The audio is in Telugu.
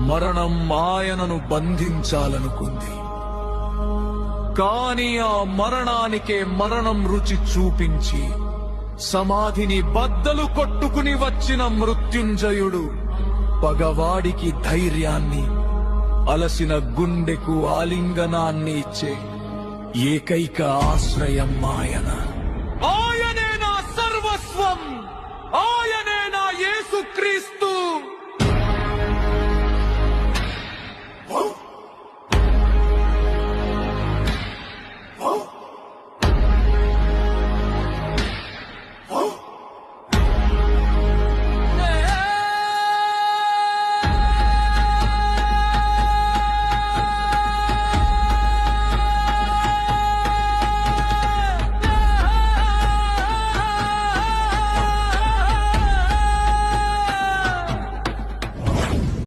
మరణం ఆయనను బంధించాలనుకుంది. కాని ఆ మరణానికే మరణం రుచి చూపించి సమాధిని బద్దలు కొట్టుకుని వచ్చిన మృత్యుంజయుడు పగవాడికి ధైర్యాన్ని, అలసిన గుండెకు ఆలింగనాన్ని ఇచ్చే ఏకైక ఆశ్రయం ఆయనే నా సర్వస్వం, ఆయనే నా యేసుక్రీస్తు.